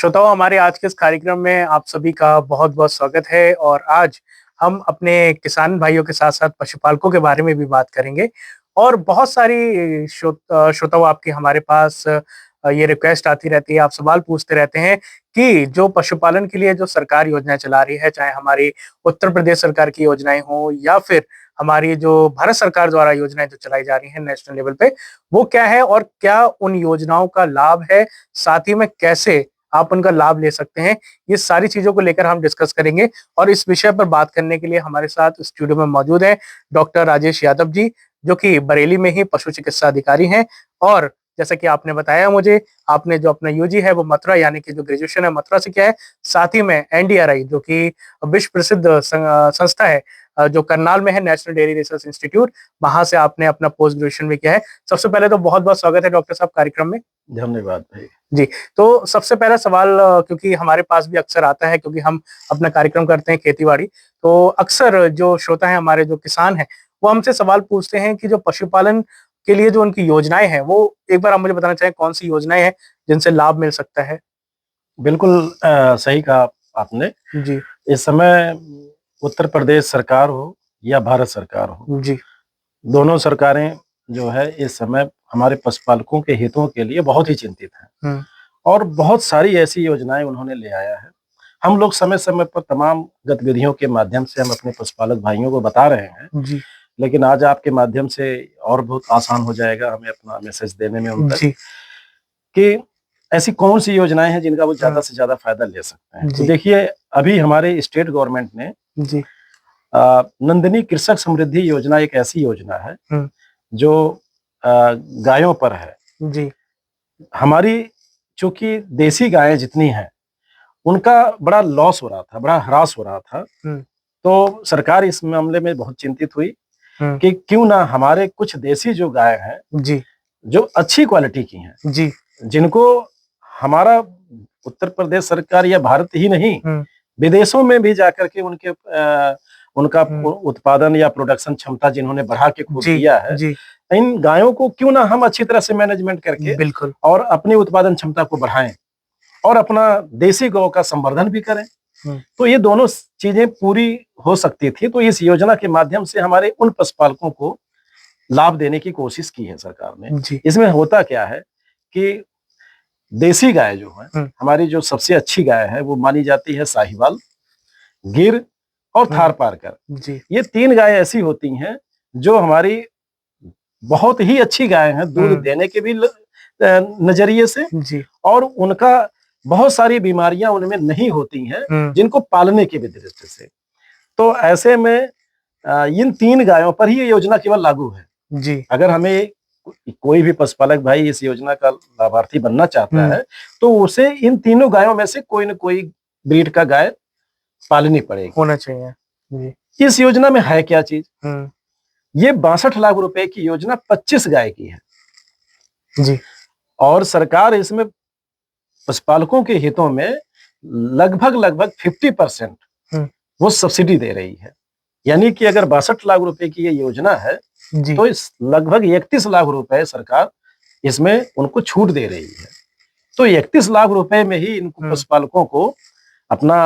श्रोताओं, हमारे आज के इस कार्यक्रम में आप सभी का बहुत-बहुत स्वागत है और आज हम अपने किसान भाइयों के साथ-साथ पशुपालकों के बारे में भी बात करेंगे और बहुत सारी श्रोताओं आपकी हमारे पास ये रिक्वेस्ट आती रहती है, आप सवाल पूछते रहते हैं कि जो पशुपालन के लिए जो सरकार योजनाएँ चला रही है, चाहे हमारी उत्तर प्रदेश सरकार की योजनाएँ हों या फिर हमारी जो भारत सरकार द्वारा योजनाएँ जो चलाई जा रही हैं नेशनल लेवल पे, वो क्या है और क्या उन योजनाओं का लाभ है? साथ ही में कैसे आप उनका लाभ ले सकते हैं। ये सारी चीज़ों को लेकर हम डिस्कस करेंगे और इस विषय पर बात करने के लिए हमारे साथ स्टूडियो में मौजूद हैं डॉक्टर राजेश यादव जी, जो कि बरेली में ही पशु चिकित्सा अधिकारी हैं और जैसा कि आपने बताया मुझे, आपने जो अपना यूजी है वो मथुरा यानी कि जो ग्रेजुएशन है मथुरा से किया है। साथ ही में एनडीआरआई जो कि विश्व प्रसिद्ध संस्था है जो करनाल में है, नेशनल डेयरी रिसर्च इंस्टीट्यूट, वहाँ से आपने अपना पोस्ट ग्रेजुएशन भी किया है। सबसे पहले तो बहुत-बहुत स्वागत है डॉक्टर साहब कार्यक्रम में। धन्यवाद भाई। जी, तो सबसे पहला सवाल क्योंकि हमारे पास भी अक्सर आता है क्योंकि हम अपना कार्यक्रम करते हैं खेती-बाड़ी, तो अक्सर जो श्रोता हैं हमारे जो किसान हैं, वो हमसे सवाल पूछते हैं कि जो पशुपालन के लिए जो उनकी योजनाएँ हैं, वो एक बार आप मुझे बताना चाहें कौन-सी योजनाएँ हैं जिनसे लाभ मिल सकता है? बिल्कुल सही कहा आपने। जी, इस समय उत्तर प्रदेश सरकार हो या भारत सरकार हो, जी, दोनों सरकारें जो है इस समय हमारे पशुपालकों के हितों के लिए बहुत ही चिंतित हैं हुँ, और बहुत सारी ऐसी योजनाएं उन्होंने ले आया है। हम लोग समय-समय पर तमाम गतिविधियों के माध्यम से हम अपने पशुपालक भाइयों को बता रहे हैं, जी, लेकिन आज आपके माध्यम से और बहुत आसान हो जाएगा हमें अपना मैसेज देने में उन तक जी, कि ऐसी कौन-सी योजनाएँ हैं जिनका वो ज़्यादा हुँ, से ज़्यादा फ़ायदा ले सकते हैं। तो जी, देखिए, अभी हमारे स्टेट गवर्नमेंट ने जी, नंदिनी कृषक समृद्धि योजना एक ऐसी योजना है हुँ, जो गायों पर है। जी, हमारी चूँकि देसी गायें जितनी हैं, उनका बड़ा लॉस हो रहा था, बड़ा ह्रास हो रहा था। हुँ, तो सरकार इस मामले में बहुत चिंतित हुई हुँ, कि क्यों ना हमारे कुछ देसी जो गाय हैं, जी, जो अच्छी क्वालिटी की हैं, जी, जिनको हमारा उत्तर प्रदेश सरकार या भारत ही नहीं, हुँ, विदेशों में भी जाकर के उनका हुँ, उत्पादन या प्रोडक्शन क्षमता जिन्होंने बढ़ा के खूब जी, दिया है, जी, इन गायों को क्यों ना हम अच्छी तरह से मैनेजमेंट करके बिल्कुल, और अपनी उत्पादन क्षमता को बढ़ाएँ और अपना देसी गौ का संवर्धन भी करें। हुँ, तो ये दोनों चीज़ें पूरी हो सकती थी, तो इस योजना के माध्यम से हमारे उन पशुपालकों को लाभ देने की कोशिश की है सरकार ने। जी, इसमें होता क्या है कि देसी गाय जो है, हुँ, हमारी जो सबसे अच्छी गाय है, वो मानी जाती है साहिवाल, गिर और हुँ, थारपारकर। जी, ये 3 गायें ऐसी होती हैं, जो हमारी बहुत ही अच्छी गाय हैं, दूध हुँ, देने के भी नज़रिए से जी, और उनका बहुत सारी बीमारियाँ उनमें नहीं होती हैं, हुँ, जिनको पालने की भी दृष्टि से। तो ऐसे में इन 3 गायों पर ही ये योजना केवल लागू है। जी, अगर हमें कोई भी पशुपालक भाई इस योजना का लाभार्थी बनना चाहता हुँ, है, तो उसे इन तीनों गायों में से कोई न कोई ब्रीड का गाय पालनी पड़ेगी। होना चाहिए। जी, इस योजना में है क्या चीज़? हुँ, ये 62 लाख रुपए की योजना 25 गाय की है जी, और सरकार इसमें पशुपालकों के हितों में लगभग-लगभग 50% हुँ, वो सब्सिडी दे रही है। यानी कि अगर 62 लाख रुपए की ये योजना है, जी, तो इस लगभग 31 लाख रुपए सरकार इसमें उनको छूट दे रही है। तो 31 लाख रुपए में ही इनको हुँ, पशुपालकों को अपना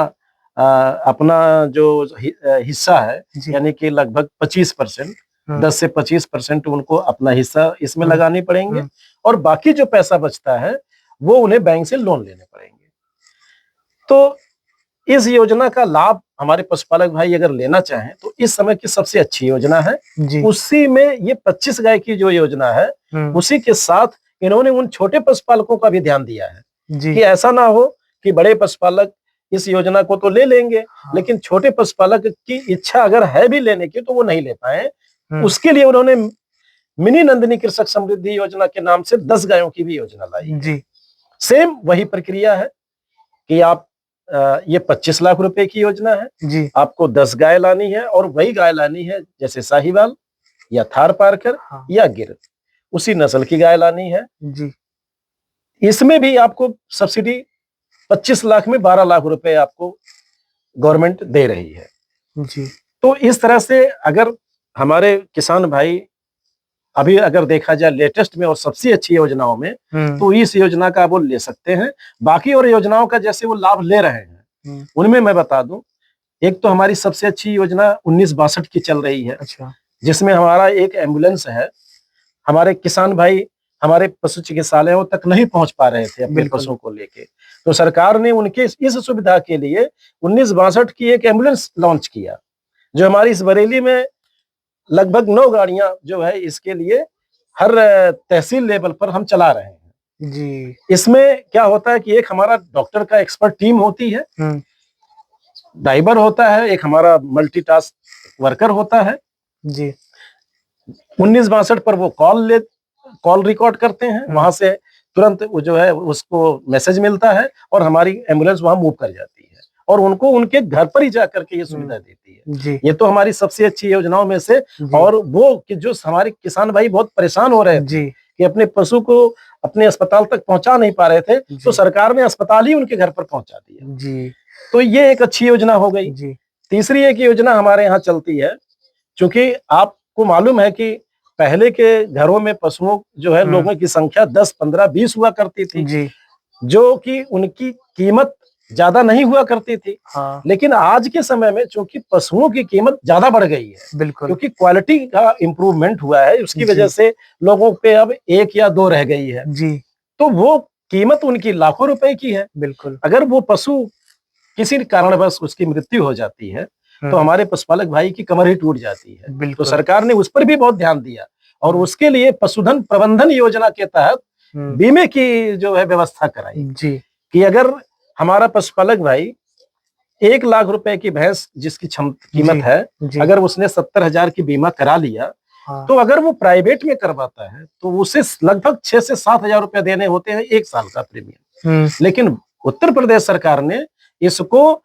अपना जो हिस्सा है, जी, यानी कि लगभग 25%, हुँ, 10 से 25% उनको अपना हिस्सा इसमें हुँ, लगाने पड़ेंगे हुँ, और बाकी जो पैसा बचता है, वो उन्हें बैंक से लोन लेने पड़ेंगे। तो इस योजना का लाभ हमारे पशुपालक भाई अगर लेना चाहें, तो इस समय की सबसे अच्छी योजना है। जी, उसी में ये 25 गाय की जो योजना है, हुँ, उसी के साथ इन्होंने उन छोटे पशुपालकों का भी ध्यान दिया है, जी, कि ऐसा ना हो कि बड़े पशुपालक इस योजना को तो ले लेंगे, हाँ, लेकिन छोटे पशुपालक की इच्छा अगर है भी लेने की, तो वो नहीं ले पाएँ। हुँ, उसके लिए उन्होंने मिनी नंदिनी कृषक समृद्धि योजना के नाम से 10 गायों की भी योजना लाई है। जी, सेम वही प्रक्रिया है कि आप ये 25 लाख रुपए की योजना है। जी, आपको 10 गाय लानी है और वही गाय लानी है जैसे साहीवाल या थारपारकर हाँ, या गिर, उसी नस्ल की गाय लानी है। जी, इसमें भी आपको सब्सिडी 25 लाख में 12 लाख रुपए आपको गवर्नमेंट दे रही है। जी, तो इस तरह से अगर हमारे किसान भाई अभी अगर देखा जाए लेटेस्ट में और सबसे अच्छी योजनाओं में, तो इस योजना का वो ले सकते हैं। बाकी और योजनाओं का जैसे वो लाभ ले रहे हैं, उनमें मैं बता दूं, एक तो हमारी सबसे अच्छी योजना 1962 की चल रही है। अच्छा। जिसमें हमारा एक एम्बुलेंस है। हमारे किसान भाई हमारे पशु चिकित्सालयों तक नहीं पहुंच पा रहे थे अपने पशुओं को लेके, तो सरकार ने उनके इस सुविधा के लिए 1962 की एक एम्बुलेंस लॉन्च किया, जो हमारी इस बरेली में लगभग 9 गाड़ियां जो है इसके लिए हर तहसील लेवल पर हम चला रहे हैं जी। इसमें क्या होता है कि एक हमारा डॉक्टर का एक्सपर्ट टीम होती है, ड्राइवर होता है, एक हमारा मल्टीटास्क वर्कर होता है जी। 1962 पर वो कॉल रिकॉर्ड करते हैं, वहां से तुरंत वो जो है उसको मैसेज मिलता है और हमारी एम्बुलेंस वहां मूव कर जाती है और उनको उनके घर पर ही जाकर के ये सुविधा देती है जी। ये तो हमारी सबसे अच्छी योजनाओं में से। और वो कि जो हमारे किसान भाई बहुत परेशान हो रहे थे कि अपने पशु को अपने अस्पताल तक पहुंचा नहीं पा रहे थे, तो सरकार ने अस्पताल ही उनके घर पर पहुंचा दिया जी। तो ये एक अच्छी योजना हो गई जी। तीसरी एक योजना हमारे यहाँ चलती है, क्योंकि आपको मालूम है कि पहले के घरों में पशुओं जो है लोगों की संख्या 10, 15, 20 हुआ करती थी जी। जो कि उनकी कीमत ज्यादा नहीं हुआ करती थी। हाँ। लेकिन आज के समय में चूंकि पशुओं की कीमत ज्यादा बढ़ गई है, बिल्कुल, क्योंकि क्वालिटी का इंप्रूवमेंट हुआ है, उसकी वजह से लोगों पे अब 1 या 2 रह गई है जी। तो वो कीमत उनकी लाखों रुपए की है। बिल्कुल, अगर वो पशु किसी कारणवश उसकी मृत्यु हो जाती है तो हमारे पशुपालक भाई की कमर ही टूट जाती है। तो सरकार ने उस पर भी बहुत ध्यान दिया और उसके लिए पशुधन प्रबंधन योजना के तहत बीमे की जो है व्यवस्था कराई जी। कि अगर हमारा पशुपालक भाई 1 लाख रुपए की भैंस जिसकी कीमत है, अगर उसने 70,000 की बीमा करा लिया, हाँ। तो अगर वो प्राइवेट में करवाता है तो उसे लगभग 6 से 7,000 रुपए देने होते हैं 1 साल का प्रीमियम। लेकिन उत्तर प्रदेश सरकार ने इसको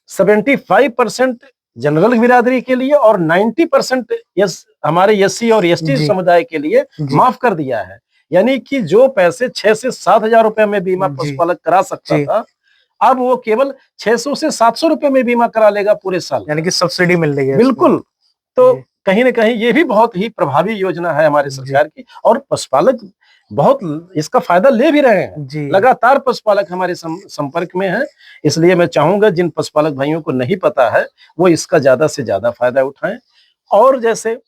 75% जनरल बिरादरी के लिए और 90% हमारे एससी और एसटी समुदाय के लिए माफ कर दिया है। यानी कि जो पैसे 6 से 7,000 रुपए में बीमा पशुपालक करा सकता था, अब वो केवल 600 से 700 रुपए में बीमा करा लेगा पूरे साल। यानी कि सब्सिडी मिल रही है। बिल्कुल, तो कहीं न कहीं ये भी बहुत ही प्रभावी योजना है हमारी सरकार की और पशुपालक बहुत इसका फायदा ले भी रहे हैं। लगातार पशुपालक हमारे संपर्क में हैं, इसलिए मैं चाहूंगा जिन पशुपालक भाइयों को नहीं पता है वो इसका ज्यादा से ज्यादा फायदा उठाएं। और जैसे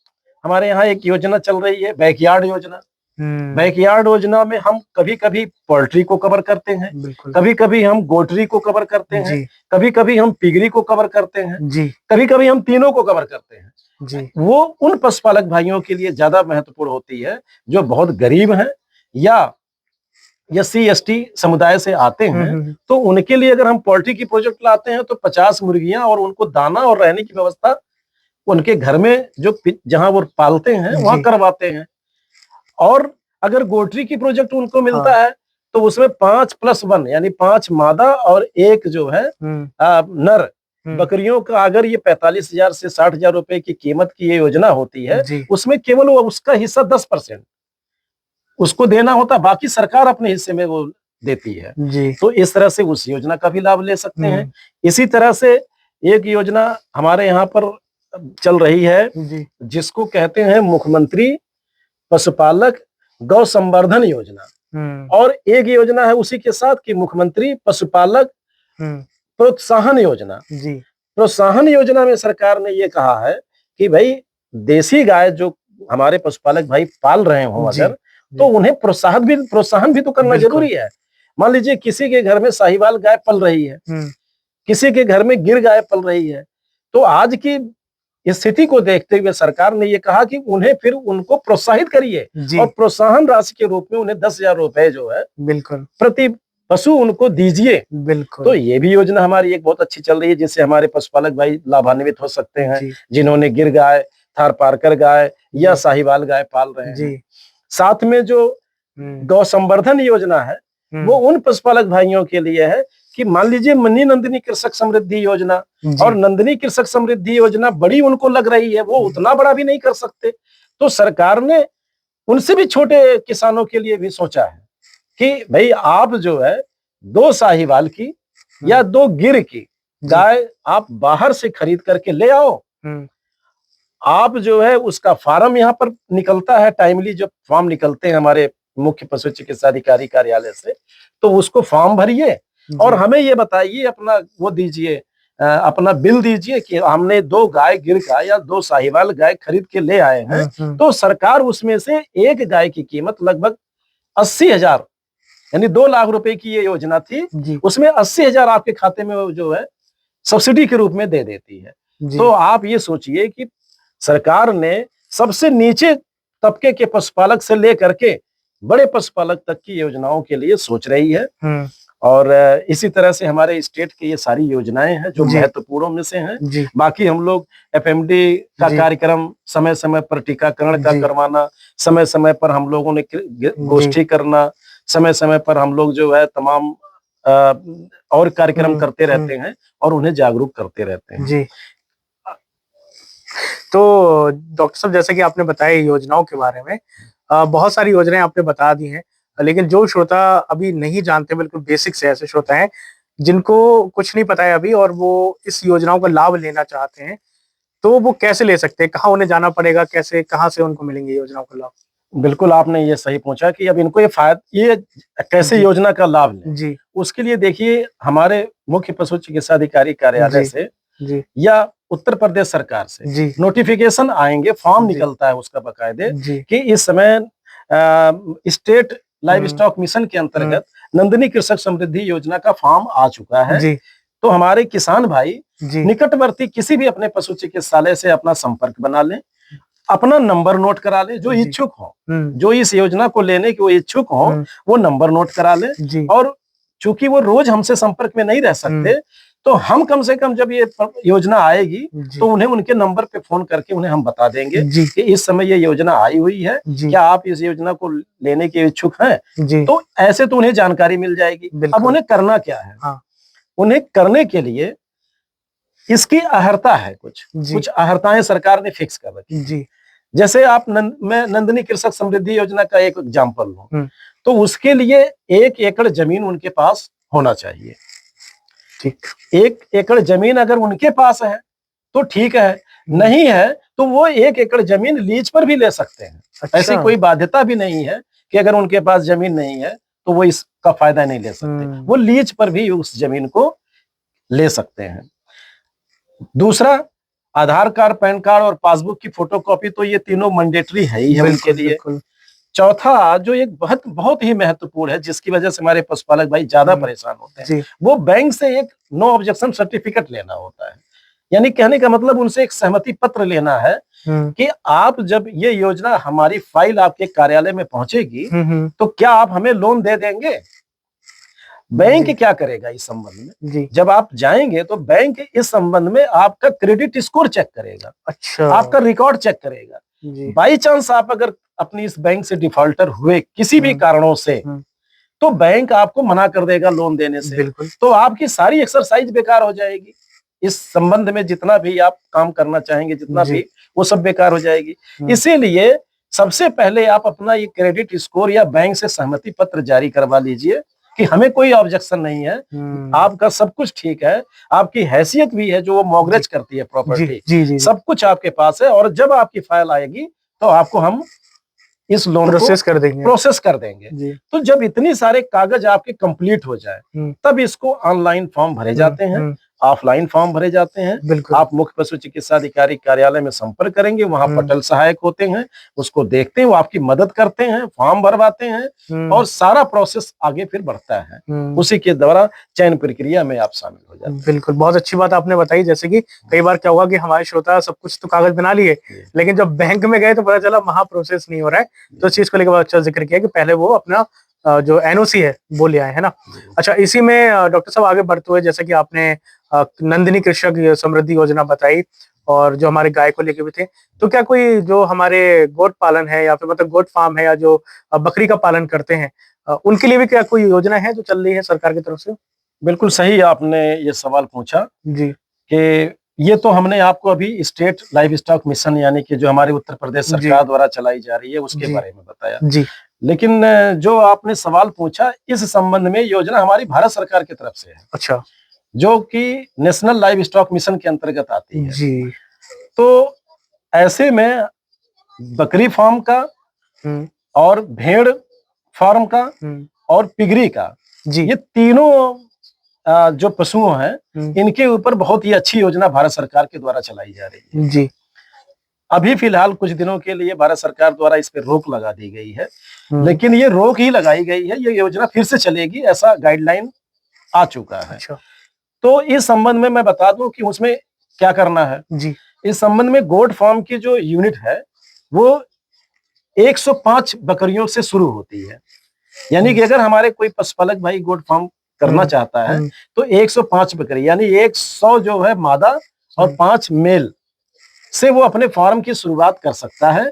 हमारे यहाँ एक योजना चल रही है बैकयार्ड योजना। बैकयार्ड योजना में हम कभी-कभी पोल्ट्री को कवर करते हैं, कभी-कभी हम गोटरी को कवर करते हैं, कभी-कभी हम पिगरी को कवर करते हैं, कभी-कभी हम तीनों को कवर करते हैं जी। वो उन पशुपालक भाइयों के लिए ज्यादा महत्वपूर्ण होती है जो बहुत गरीब हैं या एससी एसटी समुदाय से आते हैं। तो उनके लिए अगर हम पोल्ट्री की प्रोजेक्ट लाते हैं तो 50 मुर्गियां और उनको दाना और रहने की व्यवस्था उनके घर में जो जहां वो पालते हैं वहां करवाते हैं। और अगर गोटरी की प्रोजेक्ट उनको मिलता है तो उसमें 5+1 यानी 5 मादा और 1 जो है नर बकरियों का, अगर ये 45,000 से 60,000 रुपए की कीमत की ये योजना होती है, उसमें केवल वो उसका हिस्सा 10% उसको देना होता, बाकी सरकार अपने हिस्से में वो देती है जी। तो इस तरह से उस योजना का भी लाभ ले सकते हैं। इसी तरह से एक योजना हमारे यहाँ पर चल रही है जिसको कहते हैं मुख्यमंत्री पशुपालक गौ संवर्धन योजना। और एक योजना है उसी के साथ कि मुख्यमंत्री पशुपालक प्रोत्साहन योजना जी। प्रोत्साहन योजना में सरकार ने ये कहा है कि भाई देसी गाय जो हमारे पशुपालक भाई पाल रहे हो अगर, तो उन्हें प्रोत्साहन भी तो करना जरूरी है। मान लीजिए किसी के घर में साहिवाल गाय पल रही है, किसी के घर में गिर गाय पल रही है, तो आज की स्थिति को देखते हुए सरकार ने ये कहा कि उन्हें फिर उनको प्रोत्साहित करिए और प्रोत्साहन राशि के रूप में उन्हें 10,000 रुपए जो है बिल्कुल प्रति पशु उनको दीजिए। बिल्कुल, तो ये भी योजना हमारी एक बहुत अच्छी चल रही है जिससे हमारे पशुपालक भाई लाभान्वित हो सकते हैं जिन्होंने गिर गाय, थार पारकर गाय या साहिवाल गाय पाल रहे हैं। साथ में जो गौ संवर्धन योजना है वो उन पशुपालक भाइयों के लिए है कि मान लीजिए मनी नंदिनी कृषक समृद्धि योजना और नंदिनी कृषक समृद्धि योजना बड़ी उनको लग रही है, वो उतना बड़ा भी नहीं कर सकते, तो सरकार ने उनसे भी छोटे किसानों के लिए भी सोचा है कि भाई आप जो है 2 साहिवाल की या 2 गिर की गाय आप बाहर से खरीद करके ले आओ आप जो है उसका फार्म यहाँ पर निकलता है, टाइमली जब फॉर्म निकलते हैं हमारे मुख्य पशु चिकित्सा अधिकारी कार्यालय से, तो उसको फॉर्म भरिए और जी। हमें ये बताइए, अपना वो दीजिए, अपना बिल दीजिए कि हमने 2 गाय गिर गाय या 2 साहिवाल गाय खरीद के ले आए हैं। तो सरकार उसमें से एक गाय की कीमत लगभग 80,000, यानी 2 लाख रुपए की ये योजना थी, जी। उसमें 80,000 आपके खाते में वो जो है सब्सिडी के रूप में दे देती है। जी। तो आप ये सोचिए कि सरकार ने सबसे नीचे तबके के पशुपालक से लेकर के बड़े पशुपालक तक की योजनाओं के लिए सोच रही है। और इसी तरह से हमारे स्टेट की ये सारी योजनाएं हैं जो जी। महत्वपूर्ण में से हैं। जी। बाकी हम लोग एफएमडी का जी। कार्यक्रम समय-समय पर टीकाकरण का जी। करवाना, समय-समय पर हम लोगों ने जी। गोष्ठी करना, समय-समय पर हम लोग जो है तमाम और कार्यक्रम करते रहते हैं और उन्हें जागरूक करते रहते हैं। जी। तो डॉक्टर साहब, जैसे कि आपने बताया योजनाओं के बारे में, बहुत सारी योजनाएं आपने बता दी हैं, लेकिन जो श्रोता अभी नहीं जानते, बिल्कुल बेसिक से ऐसे श्रोता हैं जिनको कुछ नहीं पता है अभी और वो इस योजनाओं का लाभ लेना चाहते हैं, तो वो कैसे ले सकते हैं? कहाँ उन्हें जाना पड़ेगा? कैसे, कहाँ से उनको मिलेंगे योजनाओं का लाभ? बिल्कुल, आपने ये सही पूछा कि अब इनको ये कैसे जी। योजना का लाभ लें। जी। उसके लिए देखिए, हमारे मुख्य पशु चिकित्सा अधिकारी कार्यालय जी। से जी। या उत्तर प्रदेश सरकार से जी। नोटिफिकेशन आएंगे, फॉर्म जी। निकलता है उसका बकायदे जी। कि इस समय स्टेट लाइव स्टॉक मिशन के अंतर्गत नंदिनी कृषक समृद्धि योजना का फॉर्म आ चुका है। जी। तो हमारे किसान भाई जी। निकटवर्ती किसी भी अपने पशु चिकित्सालय से अपना संपर्क बना लें, अपना नंबर नोट करा लें, जो जी। इच्छुक हो, जो इस योजना को लेने के वो इच्छुक हो, वो नंबर नोट करा लें। जी। और चूंकि वो रोज हमसे संपर्क में नहीं रह सकते, तो हम कम से कम जब ये योजना आएगी तो उन्हें उनके नंबर पे फोन करके उन्हें हम बता देंगे कि इस समय ये योजना आई हुई है, क्या आप इस योजना को लेने के इच्छुक हैं? तो ऐसे तो उन्हें जानकारी मिल जाएगी। अब उन्हें करना क्या है? हाँ। उन्हें करने के लिए इसकी अहर्ता है, कुछ अहर्ताएं सरकार ने फिक्स कर रखी जी। जैसे मैं नंदिनी कृषक समृद्धि योजना का एक एग्जांपल लूं, तो उसके लिए 1 एकड़ जमीन उनके पास होना चाहिए। ठीक, 1 एकड़ जमीन अगर उनके पास है तो ठीक है, नहीं है तो वो 1 एकड़ जमीन लीज पर भी ले सकते हैं। अच्छा। ऐसी कोई बाध्यता भी नहीं है कि अगर उनके पास जमीन नहीं है तो वो इसका फायदा नहीं ले सकते, वो लीज पर भी उस जमीन को ले सकते हैं। दूसरा, आधार कार्ड, पैन कार्ड और पासबुक की फोटोकॉपी, तो ये तीनों मैंडेटरी है ही है उनके लिए। चौथा, जो एक बहुत ही महत्वपूर्ण है, जिसकी वजह से हमारे पशुपालक भाई ज्यादा परेशान होते हैं, वो बैंक से एक नो ऑब्जेक्शन सर्टिफिकेट लेना होता है। यानी कहने का मतलब उनसे एक सहमति पत्र लेना है कि आप जब ये योजना, हमारी फाइल आपके कार्यालय में पहुंचेगी तो क्या आप हमें लोन दे देंगे? बैंक क्या करेगा इस संबंध में? जब आप जाएंगे तो बैंक इस संबंध में आपका क्रेडिट स्कोर चेक करेगा। अच्छा। आपका रिकॉर्ड चेक करेगा। बाई चांस आप अगर अपनी इस बैंक से डिफॉल्टर हुए किसी भी कारणों से, तो बैंक आपको मना कर देगा लोन देने से। बिल्कुल। तो आपकी सारी एक्सरसाइज बेकार हो जाएगी। इस संबंध में जितना भी आप काम करना चाहेंगे, जितना भी, वो सब बेकार हो जाएगी। इसीलिए सबसे पहले आप अपना ये क्रेडिट स्कोर या बैंक से सहमति पत्र जारी करवा लीजिए कि हमें कोई ऑब्जेक्शन नहीं है, आपका सब कुछ ठीक है, आपकी हैसियत भी है जो वो मॉर्गेज करती है प्रॉपर्टी, सब कुछ आपके पास है, और जब आपकी फाइल आएगी तो आपको हम इस लोन प्रोसेस कर देंगे। तो जब इतनी सारे कागज आपके कंप्लीट हो जाए, तब इसको ऑनलाइन फॉर्म भरे जाते हैं, ऑफलाइन फॉर्म भरे जाते हैं। आप मुख्य पशु चिकित्सा अधिकारी कार्यालय में संपर्क करेंगे, वहां पटल सहायक होते हैं, उसको देखते हैं, वो आपकी मदद करते हैं, फॉर्म भरवाते हैं और सारा प्रोसेस आगे फिर बढ़ता है। उसी के द्वारा चयन प्रक्रिया में आप शामिल हो जाते हैं। बिल्कुल, बहुत अच्छी बात आपने बताई। जैसे कि कई बार क्या हुआ कि हमारे श्रोता सब कुछ तो कागज बना लिए, लेकिन जब बैंक में गए तो पता चला वहां प्रोसेस नहीं हो रहा है। तो इस चीज को लेकर बहुत अच्छा जिक्र किया कि पहले वो अपना जो एनओसी है वो ले आए, है ना। अच्छा, इसी में डॉक्टर साहब आगे बढ़ते हुए, जैसे कि आपने नंदिनी कृषक समृद्धि योजना बताई और जो हमारे गाय को लेके भी थे, तो क्या कोई जो हमारे गोट पालन है या फिर मतलब गोट फार्म है या जो बकरी का पालन करते हैं, उनके लिए भी क्या कोई योजना है जो चल रही है सरकार की तरफ से? बिल्कुल सही आपने ये सवाल पूछा जी, कि ये तो हमने आपको अभी स्टेट लाइव स्टॉक मिशन, यानी कि जो हमारे उत्तर प्रदेश सरकार द्वारा चलाई जा रही है, उसके बारे में बताया जी। लेकिन जो आपने सवाल पूछा, इस संबंध में योजना हमारी भारत सरकार की तरफ से है। अच्छा। जो कि नेशनल लाइव स्टॉक मिशन के अंतर्गत आती है जी। तो ऐसे में बकरी फार्म का हम्म, और भेड़ फार्म का और पिगरी का, जी, ये तीनों जो पशुओं हैं, इनके ऊपर बहुत ही अच्छी योजना भारत सरकार के द्वारा चलाई जा रही है। जी, अभी फिलहाल कुछ दिनों के लिए भारत सरकार द्वारा इस पे रोक लगा दी गई है, हम्म, लेकिन ये रोक ही लगाई गई है, ये योजना फिर से चलेगी, ऐसा गाइडलाइन आ चुका है। अच्छा, तो इस संबंध में मैं बता दूं कि उसमें क्या करना है। जी, इस संबंध में गोट फार्म की जो यूनिट है वो 105 बकरियों से शुरू होती है। यानी कि अगर हमारे कोई पशुपालक भाई गोट फार्म करना चाहता है तो 105 बकरी यानी 100 जो है मादा और 5 मेल से वो अपने फार्म की शुरुआत कर सकता है।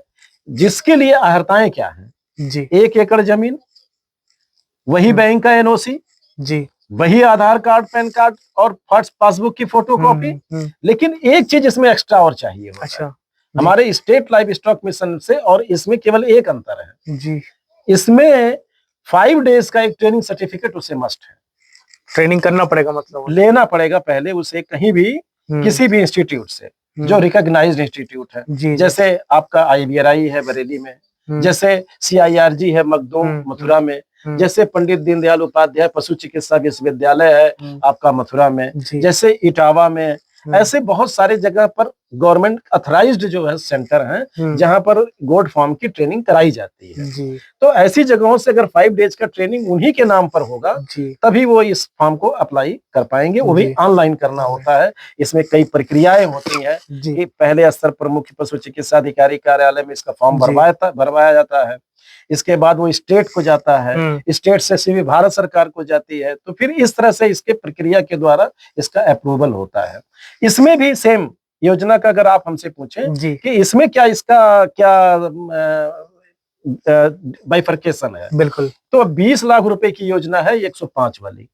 जिसके लिए अहर्ताएं क्या है, जी, 1 एकड़ जमीन, वही बैंक का एनओसी, जी, वही आधार कार्ड, पैन कार्ड और पासबुक की फोटो कॉपी। लेकिन एक चीज इसमें एक्स्ट्रा और चाहिए होता है। अच्छा, हमारे स्टेट लाइव स्टॉक मिशन से और इसमें केवल एक अंतर है, जी, इसमें 5 डेज का एक ट्रेनिंग सर्टिफिकेट उसे मस्ट है, ट्रेनिंग करना पड़ेगा मतलब, लेना पड़ेगा पहले उसे कहीं भी, किसी भी इंस्टीट्यूट से जो रिकॉग्नाइज्ड इंस्टीट्यूट है। जी, जैसे आपका IBRI है बरेली में, जैसे CIRG है मखदूम मथुरा में, जैसे पंडित दीनदयाल उपाध्याय पशु चिकित्सा विश्वविद्यालय है आपका मथुरा में, जैसे इटावा में, ऐसे बहुत सारे जगह पर गवर्नमेंट अथराइज्ड जो है सेंटर हैं जहां पर गोट फार्म की ट्रेनिंग कराई जाती है। जी, तो ऐसी जगहों से अगर 5 डेज का ट्रेनिंग उन्हीं के नाम पर होगा तभी वो इस फॉर्म को अप्लाई कर पाएंगे, वो भी ऑनलाइन करना होता है। इसमें कई प्रक्रियाएं होती हैं कि पहले स्तर पर मुख्य पशु चिकित्सा अधिकारी कार्यालय में इसका फॉर्म भरवाया जाता है, इसके बाद वो स्टेट को जाता है, स्टेट से सीधे भारत सरकार को जाती है, तो फिर इस तरह से इसके प्रक्रिया के द्वारा इसका अप्रूवल होता है। इसमें भी सेम योजना का अगर आप हमसे पूछें कि इसमें क्या इसका क्या बाइफरकेशन है, बिल्कुल, तो 20 लाख रुपए की योजना है 105 वाली।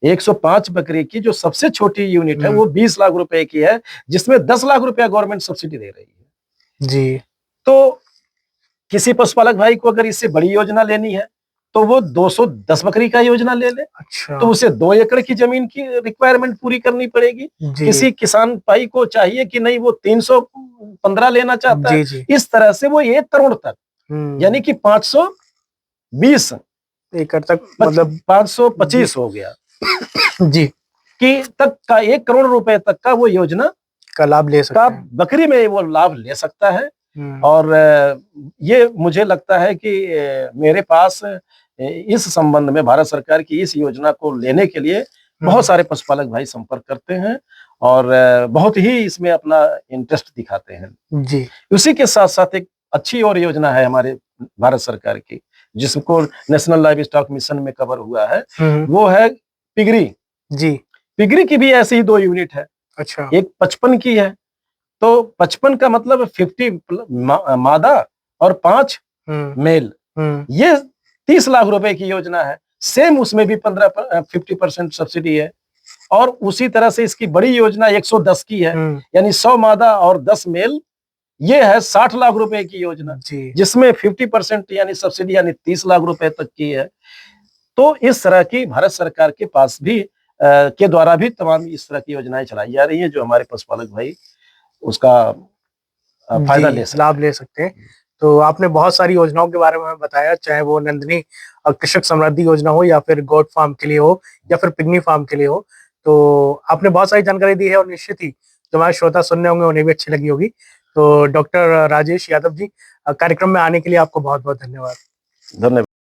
105 बकरी की जो सबसे छोटी यूनिट है वो 20 लाख रुपए की है, जिसमें 10 लाख रुपया गवर्नमेंट सब्सिडी दे रही है। जी, तो किसी पशुपालक भाई को अगर इससे बड़ी योजना लेनी है तो वो 210 बकरी का योजना ले ले, अच्छा, तो उसे 2 एकड़ की जमीन की रिक्वायरमेंट पूरी करनी पड़ेगी। किसी किसान भाई को चाहिए कि नहीं वो 315 लेना चाहता है, इस तरह से वो 1 करोड़ तक यानी कि 520 एकड़ तक मतलब 525 हो गया जी कि तक का 1 करोड़ रुपए तक का वो योजना का लाभ ले सकता है, बकरी में वो लाभ ले सकता है। और ये मुझे लगता है कि मेरे पास इस संबंध में भारत सरकार की इस योजना को लेने के लिए बहुत सारे पशुपालक भाई संपर्क करते हैं और बहुत ही इसमें अपना इंटरेस्ट दिखाते हैं। जी, उसी के साथ साथ एक अच्छी और योजना है हमारे भारत सरकार की जिसको नेशनल लाइव स्टॉक मिशन में कवर हुआ है, वो है पिगरी। जी, पिगरी की भी ऐसी ही 2 यूनिट है। अच्छा, एक 55 की है, तो 55 का मतलब 50 मादा और 5 मेल, ये 30 लाख रुपए की योजना है। सेम उसमें भी 50% सब्सिडी है। और उसी तरह से इसकी बड़ी योजना 110 की है, यानी 100 मादा और 10 मेल, ये है 60 लाख रुपए की योजना, जिसमें 50% यानी सब्सिडी यानी 30 लाख रुपए तक की है। तो इस तरह की भारत सरकार के पास भी के द्वारा भी तमाम इस तरह की योजनाएं चलाई जा रही हैं जो हमारे पशुपालक भाई उसका फायदा ले सकते हैं, लाभ ले सकते हैं। तो आपने बहुत सारी योजनाओं के बारे में बताया, चाहे वो नंदिनी कृषक समृद्धि योजना हो या फिर गोट फार्म के लिए हो या फिर पिगनी फार्म के लिए हो। तो आपने बहुत सारी जानकारी दी है और निश्चित ही जो हमारे श्रोता सुनने होंगे उन्हें भी अच्छी लगी होगी। तो डॉक्टर राजेश यादव जी, कार्यक्रम में आने के लिए आपको बहुत बहुत धन्यवाद। धन्यवाद।